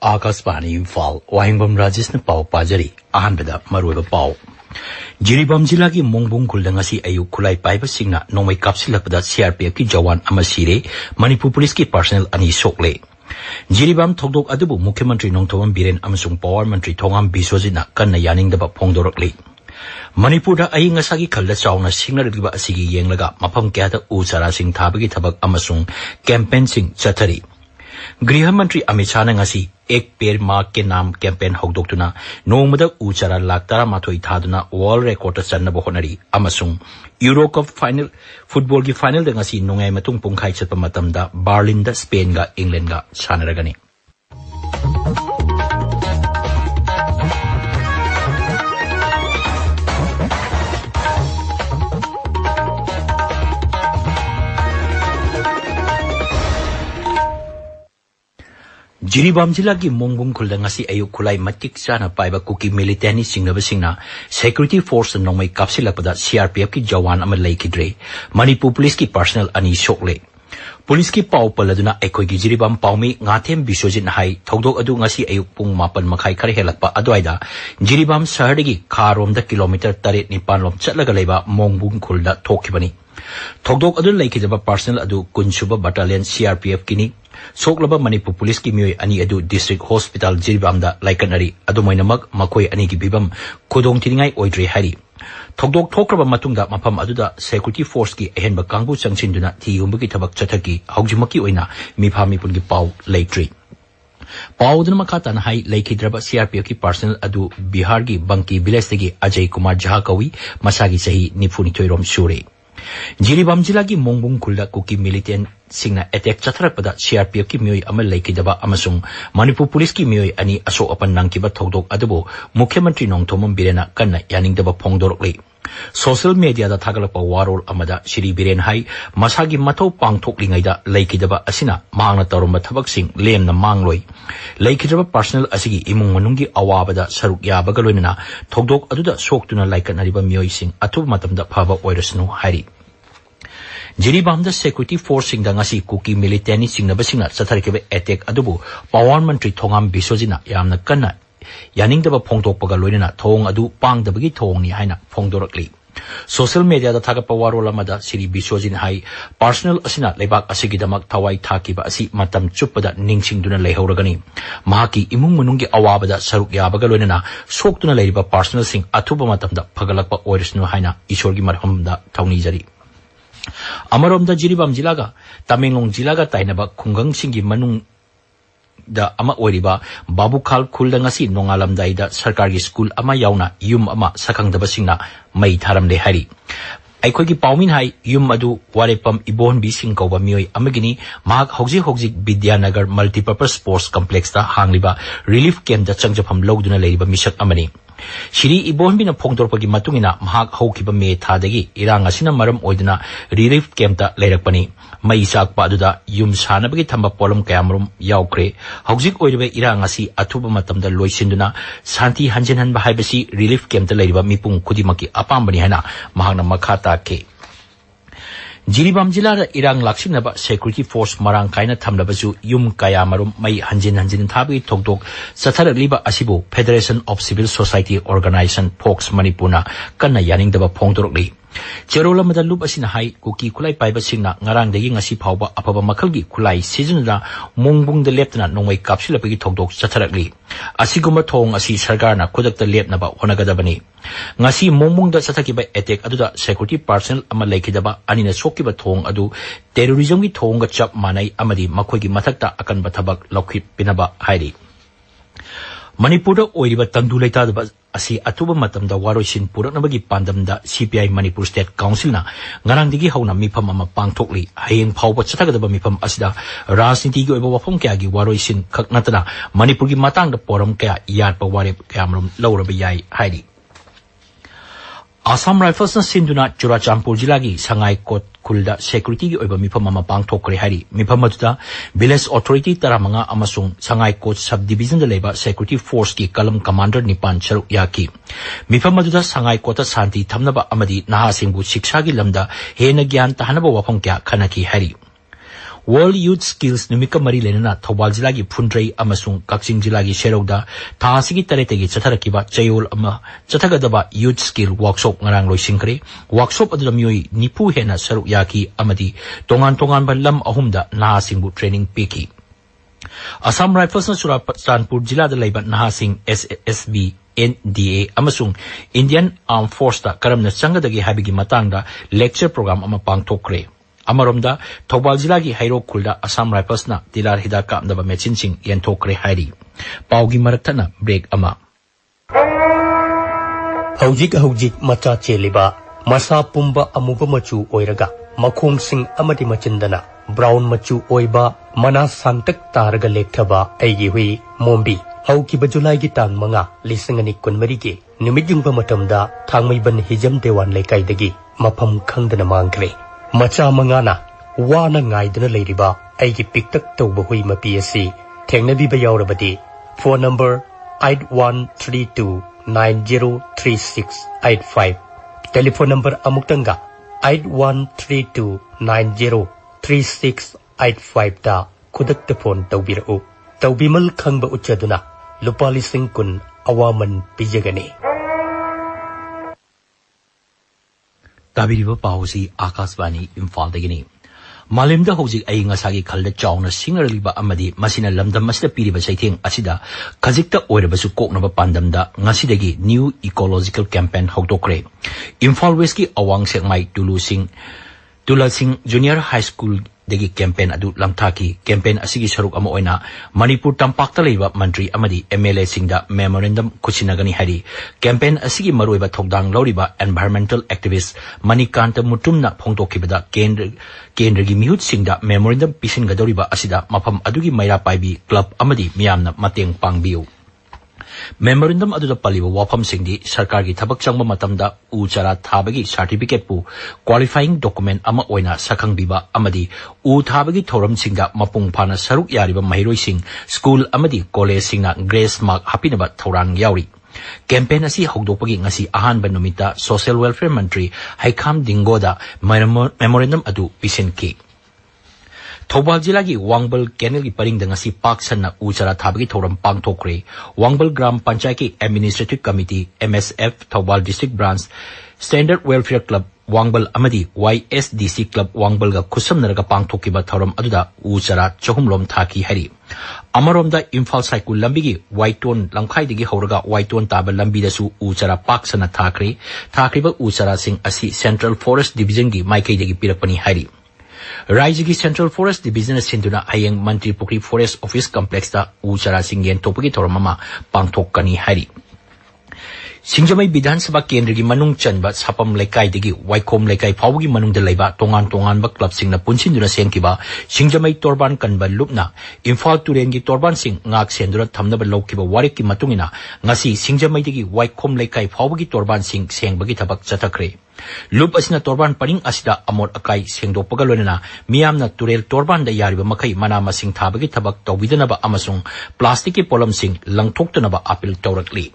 आकाशवाणी इम्फाल वाहिंगबम राजेश ने पाव पाजरी अहनबदा मरुब पाव जिरीबम जिला की मोंगबुंग खुलदंग असि अयु खुलाई पाइबा सिंगना नोंमै कापसिलकपदा सीआरपीएफ की जवान अमा सिरे मणिपुर पुलिस की पर्सनल अनि सोकले जिरीबम थोकदोक अदुबु मुख्यमंत्री नोंथोबम बिरेन अमसुंग पावर मंत्री थोंगाम बिसोजिना कन्ना यानिंगदबा फोंगदोरकले मणिपुर अई ngasa खल्द चाउना सिंगरलिबा असिगी येंगलगा मफम क्यादा उ चारा सिंग थाबगी थबक अमसुंग कैंपेन सिंग चथरी गृह मंत्री अमित शाह ने एक पेड़ माँ के नाम कैंपेन हौदोक्तुना नोंमद उ चारा लाख 13 थादुना वर्ल्ड रिकॉर्ड चन्नब होनरी अमसुंग यूरो कप फाइनल फुटबॉल की फाइनल द ngasi नोंगाई मतुंग पुंखाई चतप मतमदा बर्लिन द स्पेन गा इंग्लैंड गा सानरगनी जिरीबाम जिला की मोंगबुंग खुलदंग असि अयु खुलाई मतिक चाना पाइबा कुकी मिलिटेनी सिंगनबसिंगना सिक्योरिटी फोर्स नोंमै कापसिलकपदा सीआरपीएफ की जवान अमा लेखिद्रे मणिपुर पुलिस की पर्सनल अनि सोकले पुलिस की पाव पलदुना एकोगी जिरीबाम पावमी ngatem बिसोजिन हाई थौदोक अदु ngasi अयु पुंग 9 मखाई खर हेलकपा अदवाइदा जिरीबाम शहरदगी खारोमदा किलोमीटर 9 लोम चटलगा लेबा मोंगबुंग खुलदा थोखिबनी थौदोक अदु लेखिजबा पर्सनल अदु कुनसुबा बटालियन सीआरपीएफ किनी सोकलबा मणिपुर पुलिस की मियोय अनि अदु डिस्ट्रिक्ट हॉस्पिटल जिरीबामदा लाइकनरी अदुमैनमक मखोय अनि की बिबम खुदोंग थिनिंगाई ओइद्रे हारी थौदोक थोक्रबा मतुंगदा मफम अदुदा सिक्योरिटी फोर्स की अहेनबा कांगबु चंगसिनदुना थिगुंबगी थबक चथकी हौजिमकी ओइना मिफामिपुनगी पाव लेट्री पावदुना मखाताना हाई लेखिद्रबा सीआरपीएफ की पर्सनल अदु बिहार की बंकी विलेजदगी अजय कुमार झा कवि मसागी सही 92 रोम सुरे जिरीबाम जिला की मोंगबुंग खुलदा कुकी मिलिटेंट सिंगना अटैक चथरकपदा सीआरपीएफ की मियोय अमल लेखिदबा अमसुंग मणिपुर पुलिस की मियोय अनि असो अपन नांगकिबा थौदोक अदुबो मुख्यमंत्री नोंथोमम बिरेना कन्ना यानिंगदबा फोंगदोरकले सोशल मीडिया दा थागलपा वारोल अमदा श्री बिरेन हाई मसागी मथौ पांगथोकलिंगैदा लेखिदबा असिना मांगना तौरम थबकसिंग लेमना मांगलोय लेखिदबा पर्सनल असिगी इमुंग मनुंगी अवाबदा सरुक याबगा लोइना थौदोक अदुदा सोक्तुना लाइकनरिबा मियोयसिंग अथुब मतमदा फबा ओइरसनु हारी जिरीबामदा सिक्योरिटी फोर्स सिंगदा ngasi कुकी मिलिटेनी सिंगनबसिंगना चथरकेबे अटैक अदुबु पावर मंत्री थोंगाम बिसोजिना यामना कन्ना यानिंगदबा फोंगतोकपगा लोइना थोंग अदु पांगदबगी थोंगनी हाइना फोंगदोरकली सोशल मीडिया दा थागपा वारोल अमदा श्री बिसोजिन हाई पर्सनल असिना लेबाक असिगिदमक थवाई थाकिबा असि मतम चुप्पदा निंगसिंगदुना लेहौरगनी महाकी इमुंग मनुंगी अवाबदा सरुक याबगा लोइना सोक्तुना लेरिबा पर्सनल सिंग अथुबा मतमदा फगलकपा ओइरसनु हाइना ईश्वरगी मरहमदा थौनीजरी अमरोमदा जिरीबाम जिलागा तमेंगलोंग जिलागा ताइनबा खुंगंग सिंगी मनुंग दा अमा ओरिबा बाबुखाल खुलदा ngasi नोंगालमदाइदा सरकार की स्कूल अमा याउना युम अमा सखंगदबा सिंगना मई थारमदे हारी अखोगी पाउमिन हाई युम अदु वारेपम इबोन बी सिंग कौबा मियोय अमगिनी माग हौजी विद्यानगर मल्टीपर्पज स्पोर्ट्स कॉम्प्लेक्स दा हांगलिबा रिलीफ कैंप दा चंगजफम लौदुना लेरिबा मिसक अमनी श्री इबोन बिना फोंगदोरपगी मतुंगिना महाग हौकिबा मे थादगी इरांग असिना मरम ओइदना रिलीफ कैंप दा लेरकपनी मई चाकपा अदुदा युम सानबगी थंबा पोलम कयामरुम याउख्रे हौजिक ओइरबे इरांग असि अथुबा मतमदा लोइसिंदुना शांति हंजिनहनबा हाइबसी रिलीफ कैंप दा लेरिबा मिपुंग खुदिमकी अपामबनी हाना महागना मखा ताके जिरीबाम जिला इरांग लाक्सिनबा सिक्योरिटी फोर्स मरांग कायना थमलबसु युम कयामरुम मई हंजिन थाबगी थोकदोक चथरलिबा असिबु federation of civil society organisation FOCS मणिपुरना कन्ना यानिंगदबा फोंगदोरकली चेरोलमदा लुप असिना हाई कुकी खुलाई पाइबा सिंगना ngarangdagi ngasi phawba afaba makhalgi khulai sizunna mongbungda leptana nongmai kapsilapagi thokdok chatharakli asiguma thong asi sarkarna khudakta lepnaba honagadabani ngasi mongbungda chathakiba attack aduda security personnel ama laikidaba anina sokiba thong adu terrorism gi thongga chap manai amadi makhoigi mathakta akanba thabak lokhip pinaba hairi Manipur ओइरिबा तंदु लेतादबा असि अतुबा मतमदा वारोइसिन पुरकनबगी पांदमदा CPI Manipur state काउंसिलना ngarangdigi hauna mifam ama pangthokli hayeng phawba chathagadaba mifam asida rajniti gi oiba wafam kya gi waroisin khaknatana manipur gi matangda poram kya yatpa ware kyamrum lawraba yai haidi Assam Rifles na sinduna Churachampur जिला की Sangai coat खुलदा security की ओइबा मिफम अमा पांगथोकरे हारी मिफम अदुदा village authority तरामंगा अमसुंग संगाई कोट सब डिवीजन दा लेबा सिक्योरिटी फोर्स की कलम कमांडर निपान सरुक याकी मिफम अदुदा संगाई कोट शांति थमनबा अमदी नहा सिंगु शिक्षा की लमदा हेन ज्ञान तहनबा वफम क्या खनकी हारी World Youth Skills Numika Mari Lenana Thobal Jilagi Phundrai amasung Kakching Jilagi Sherauda Thasigi Taretegi Chatarakiba Chayol ama Chatagadaba Youth Skill Workshop ngarang loisingkre workshop adula mioi nipu hena saruk yaki amadi tongan ba lam ahumda nahasingbu training piki Assam Rifles na Churachandpur Jila da laiba nahasing SSB NDA amasung Indian Armed Force ta karamna changadagi habigi matangda lecture program ama pangthokre Amaromda Thobal Jilagi Hairo Kulda Assam Rifles na tilar hida kapnaba mechinsing yenthokre hairi paugi maraktana break ama Hujik macha cheliba masa pumba amuba machu oiraga makhong sing amadi machindana brown machu oiba mana santak targa lekhaba aigi hui mombi haukiba July gi tan manga lisingani kunmari gi numijungba matamda thangmaiban hijam dewan lekai dagi mafam khangdana mangkre macha mangana wana ngaidana leiriba aigi piktak tawba hui mapi asi thengnabi ba yaurabadi phone number 8132903685 telephone number amuktanga 8132903685 ta khudak phone tawbirau tawbimal khangba uchaduna lupa lising kun awaman pijagani tabiriba pausi Akashvani Imphal dagini Malimda hojik ay ngasagi khalda chawna singaraliba amadi masina lamdam masida piriba saitheng asida khajikta oirabasu koknaba pandamda ngasidagi new ecological campaign hokdokre Imphal West ki awang sekmai Tula Singh Junior High School dagi campaign adu lamthaki campaign asigi saruk ama oina Manipur tampakta leiba mantri amadi MLA singda memorandum kuchinagani hari campaign asigi maroiba thokdang lauriba environmental activist Manikanta Mutumna phongtokibada kendra gi mihut singda memorandum pisin gadoriba asida mafam adugi maira paibi club amadi miyamna mateng pangbiu Memorandum adu da paliba wafam singdi sarkar gi thabak changba matamda u chara thabagi certificate pu qualifying document ama oina sakhang biba amadi u thabagi thoram singda mapung phana saruk yariba mahiroi sing school amadi college singna grace mark hapinaba thorang yauri campaign asi hokdopagi ngasi ahanba numita social welfare mantri Haikham Dingoda memorandum adu pisenki Thobal Jilagi Wangbal Canal ki paring dangasi paksan na uchara thabagi thoram pangthokre Wangbal Gram Panchayat ki Administrative Committee MSF Thobal District Branch Standard Welfare Club Wangbal amadi YSDC Club Wangbal ga khusam naraga pangthokiba thoram aduda uchara chahumlom thaki hari Amaromda Imphal Cycle lambigi Waiton lamkhai digi horaga Waiton taba lambi dasu uchara paksana thakriba uchara sing asi Central Forest Division gi maikai digi pirakpani hari Raijigi Central Forest Division sinduna ayeng Mantri Pukri Forest Office Complex ta uchara singyen topagi thoramama pangthokani hari Singjamai Bidhan Sabha Kendra gi manung chanba sapam lekai digi Waikhom lekai phawgi manung da leiba tongan ba club singna punsinduna senkiba Singjamai Torban kanba lupna Imphal Turen gi Torban sing ngak sendura thamnaba laukiba warik ki matungina ngasi Singjamai digi Waikhom lekai phawgi Torban sing sengbagi thabak chathakre Lup asina Torban paring asida amor akai sengdokpaga loinana miyamna turel Torban da yariba makai mana masing thabagi thabak tawbidanaba amasung plastic ki polam sing langthoktanaba apil tawrakli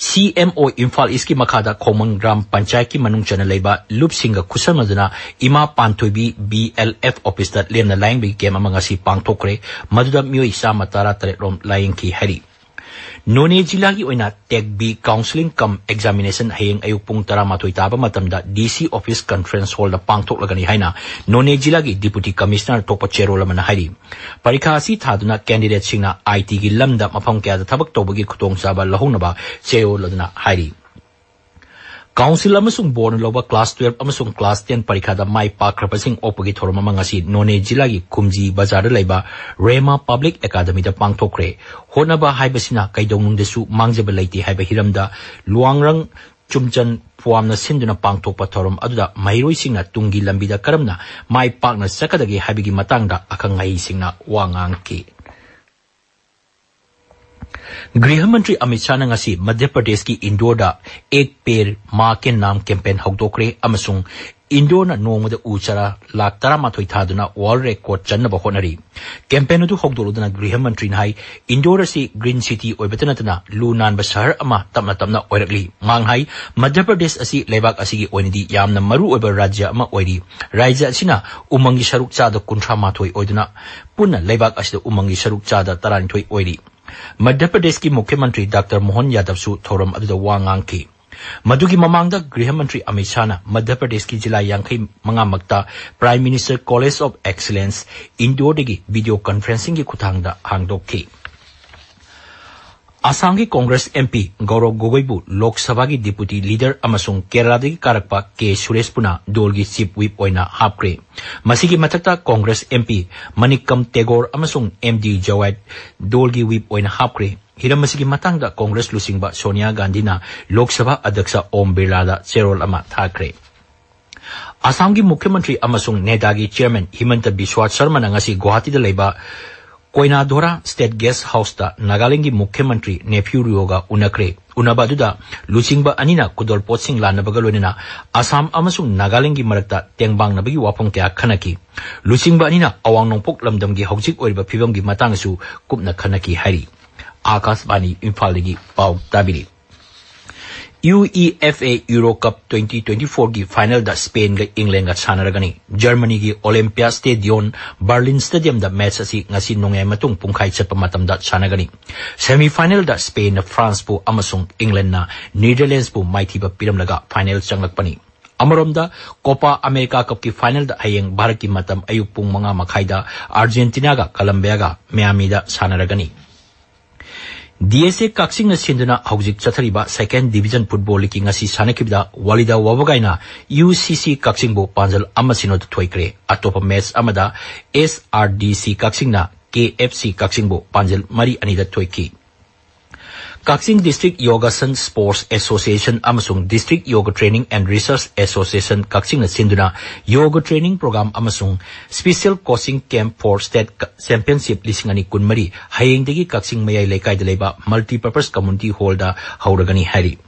CMO Imphal East ki makhada Khomang Gram Panchayat ki manung chana leiba lup singa kusamaduna ima panthoibi BLF office da lemna laing bi kem amanga si pangthokre maduda mioi sa matara taretlom laing ki hari None Jilagi oina Tech B Counseling cum Examination hayeng ayupung taramatoi taba matamda DC Office Conference Hall da pangthok lagani haina None Jilagi Deputy Commissioner Topa Chero lamana hari Parikha asi thaduna candidate singna IT gi lamda mafam kya da thabak tobagi khutong saba lahongnaba cheo laduna hari Council amasung board loba class 12 amasung class 10 parikha da mai pakrapasing opagi thormama ngasi None Jilagi Kumji Bazar leiba Rema Public Academy da pangthokre honaba haibasina kaidonung desu mangjaba leiti haiba hiramda luangrang chumchan puamna sinduna pangthokpa thorom aduda mairoi singna tungi lambida karamna mai pakna sakadagi haibigi matangda akangai singna wangang ki गृह मंत्री Amit Shah ngasi Madhya Pradesh की इंदौर दा एक पेड़ मां के नाम campaign हौदोक्रे अमसुंग Indore ना नोंगमद उचरा लाख 13 थादुना वर्ल्ड रिकॉर्ड चन्नब होनरी कैंपेन अदु हौदोलुदना गृह मंत्री नाई इंदौर असि ग्रीन सिटी ओइबतनतना लू नानब शहर अमा तमना तमना ओइरकली मांगहाई मध्य प्रदेश असि लेबाक असि ओइनदी यामना मरु ओइब राज्य अमा ओइरी राज्य असिना उमंगी सरुक चाद 38 ओइदुना पुन्ना लेबाक असि उमंगी सरुक चाद 12 ओइरी मध्य प्रदेश की मुख्यमंत्री डॉक्टर मोहन यादव सु थौरम अदुदा वांगांग की मधुगी ममांगदा गृह मंत्री अमित शाह मध्य प्रदेश की जिला 55 prime minister college of excellence Indore video conferencing की खुथांगदा हांगदोक्खी असम की कांग्रेस एमपी गौरव गोगोईबु लोकसभा की डिप्यूटी लीडर अमसुंग केरला कारकपा के सुरेश पुना दोल की चीफ व्हिप ओइना हापक्रे मसीगी मथक्ता कांग्रेस एमपी मनिकम टेगोर अमसुंग एमडी जवाइद दोल की व्हिप ओइना हापक्रे हिरम मसीगी मतंगदा कांग्रेस लुसिंगबा सोनिया गांधी ना लोकसभा अध्यक्ष ओम बिरला दा चेरोल अमा थाखरे असम की मुख्यमंत्री अमसुंग नेता की चेयरमैन हिमंत बिस्वा शर्मा नंगसी गुवाहाटी दा लेबा कोइनादोरा स्टेट गेस्ट हाउस दा नागालैंड की मुख्यमंत्री नेफ्यू रियोगा उनखरे उनबादुदा लुचिंगबा अनिना कुदोल पोचिंग लानबगा लोइना असम अमसुंग नागालैंड की मरक्ता तेंगबांगनबगी वाफम क्या खनकी लुचिंगबा अनिना अवांग नोंपोक लमदम की हौजिक ओइबा फिबम की मतंगसु कुपना खनकी हारी आकाशवाणी इम्फाल की पाउ ताबिरी UEFA यूरो कप 2024 की फाइनल दा स्पेन गा इंग्लैंड गा सानरगनी जर्मनी की ओलंपिया स्टेडियम बर्लिन स्टेडियम दा मैच असि ngasi नोंगे मतुंग पुंखाई चप मतम दा सानगनी सेमीफाइनल दा स्पेन फ्रांस पु अमसुंग इंग्लैंड ना नीदरलैंड्स पु माइथीबा पिरमलगा फाइनल चंगलकपनी अमरोमदा कोपा अमेरिका कप की फाइनल दा हयेंग भारत की मतम अयुक पुंग 5 मखाइदा अर्जेंटीना गा कोलंबिया गा मियामी दा सानरगनी DSA काक्सिंग सिंधुना हौजिक चथरिबा सेकेंड डिवीजन फुटबॉल की ngasi सानकिबदा वालिदा वाबगाइना UCC काक्सिंग बो पांजल अमसिनोद थोइक्रे अतोपा मैच अमदा SRDC काक्सिंग ना KFC काक्सिंग बो पांजल मरी अनिदा थोइकी Kakching district Yogasana sports association अमसुंग district Yoga training and research association Kakching सिंधुना योग ट्रेनिंग प्रोग्राम अमसुंग special coaching camp for state championship 2023 हयेंगदगी काक्सिंग मयाई लेकाइदा लेबा मल्टीपर्पज कम्युनिटी हॉल दा हौरगनी हारी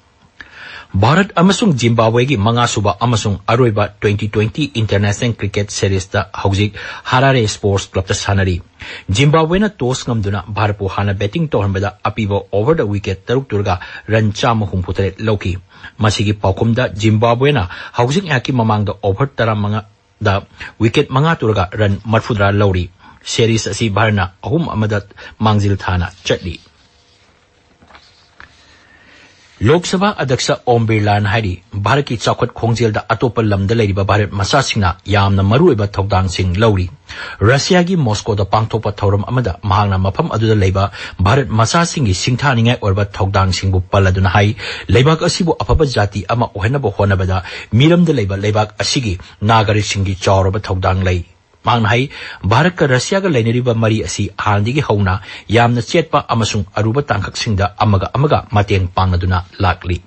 भारत अमसुंग जिम्बाब्वे की मंगासुबा अमसुंग अरोइबा 2020 इंटरनेशनल क्रिकेट सीरीज दा हौजिक हारारे स्पोर्ट्स क्लब दा सानरी जिम्बाब्वे ना टॉस ngमदुना भारत पु हाना बैटिंग तोहनबदा अपीबो ओवर द विकेट 3 तुरगा रन 163 लौकी मसिगी पाउकुमदा जिम्बाब्वे ना हौजिक याकी ममांग दा ओवर 15 दा विकेट 5 तुरगा रन 30 लौरी सीरीज असि भारना अहुम अमदत मांगजिल थाना चटली लोकसभा अध्यक्ष ओम बिरला हारी भारत की चौखट खोंजेल अतोप लमद लेरिबा भारत मसासिंगना यामना मरुइबा थौदांगसिंग लौरी रशिया की मॉस्को दा पांगथोपा थौरम अमदा महांगना मफम अदुदा लेबा भारत मसासिंगी सिंथानिंगाई ओरबा थौदांगसिंगबु पल्लदुना हाई लेबाक असिबु अफबा जाति अमा ओहेनबो होनबदा मिरमदा लेबा लेबाक असिगी नागरिकसिंगी चौरबा थौदांग लई मांगनाई भारत का रशिया का लेनरिबा मरी असी हांदिगी हौना यामना चेतपा अमसुंग अरुबा तांगखकसिंगदा अमगा मतेंग पांगदुना लाकली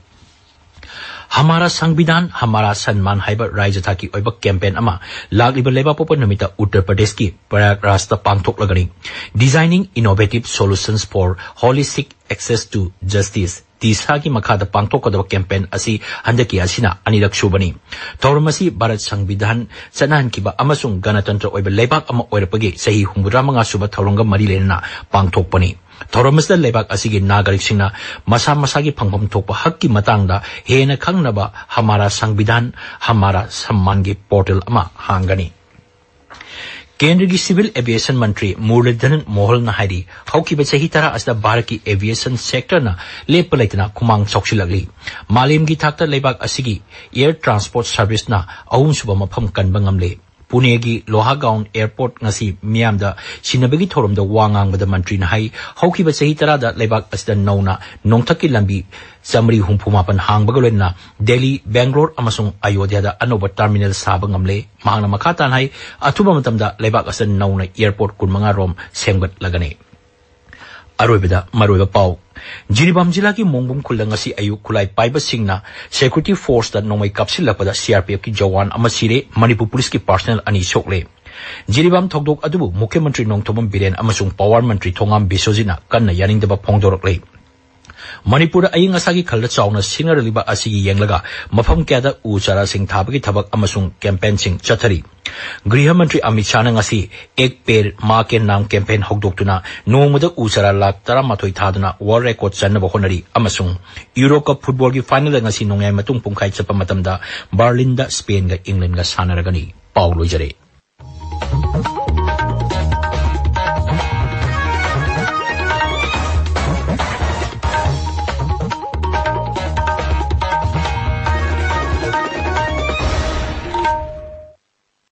हमारा संविधान हमारा सम्मान हाइबा राज्य की ओइबा कैंपेन अमा लाकलिबा लेबा पोपा नमिता उत्तर प्रदेश की प्रयागराज ता पांगथोकलगनी designing innovative solutions for holistic access to justice तीसरा की मखादा पांगथोकदबा कैंपेन असी हंदकी असिना अनिरक सुबनी थौरमसी भारत संविधान चनाहनकिबा अमसुंग गणतंत्र ओइबा लेबाक अमा ओइरपगी सही 65 सुबा थौरंगा मरी लेना पांगथोकपनी थौरमसदा लेबाक असिगी नागरिकसिंगना मसा मसागी फंगफम थोकपा हक्की मतंगदा हेना खंगनबा हमारा संविधान हमारा सम्मान की पोर्टल अमा हांगनी केंद्र की सिविल एविएशन मंत्री मुरलीधरन मोहल नाहरी हौकी बचही तरह असदा भारत की एविएशन सेक्टर ना लेप लेतना खुमांग चौक्सिलगली मालेम की थाक्ता लेबाक असिगी एयर ट्रांसपोर्ट सर्विस ना अहुम सुबा मफम कनबंगमले पुणे की लोहागांव एयरपोर्ट ngasi मियामदा सिनबगी थोरमदा वांगांगबदा मंत्री नाहै हौकीबा चही तरादा लेबाक असदा नौना नोंथकी लंबी चमरी 64 हांगबगलोना दिल्ली बेंगलोर अमसुंग अयोध्या दा अनोबा टर्मिनल साबंगमले मांगना मखातान है अथुबा मतमदा लेबाक असदा नौना एयरपोर्ट 15 रोम सेमगत लगने अरोइबदा मरोइबा पाउ जिरीबाम जिला की मोंगबुम खुलंग असि अयु खुलाई पाइबा सिंगना सिक्योरिटी फोर्स दा नोंमै कापसिलपदा सीआरपीएफ की जवान अमा सिरे मणिपुर पुलिस की पर्सनल अनि सोकले जिरीबाम थोकदोक अदुबु मुख्यमंत्री नोंथोबम बिरेन अमसुंग पावर मंत्री थोंगाम बिसोजिना कन्ना यानिंगदबा फोंदोरकले Manipur aying asagi khalda chawna singaraliba asigi yenglaga mafam kyada u chara sing thabagi thabak amasung campaign sing chathari Griha Mantri Amit Shah ngasi ek per ma ke naam campaign hokdoktuna nongmada u chara lak taramatoi thaduna world record channa honari amasung Euro Cup football gi final ngasi nongai matung pungkhai chapa matamda Berlin da Spain ga England ga sanaragani Paulo Jare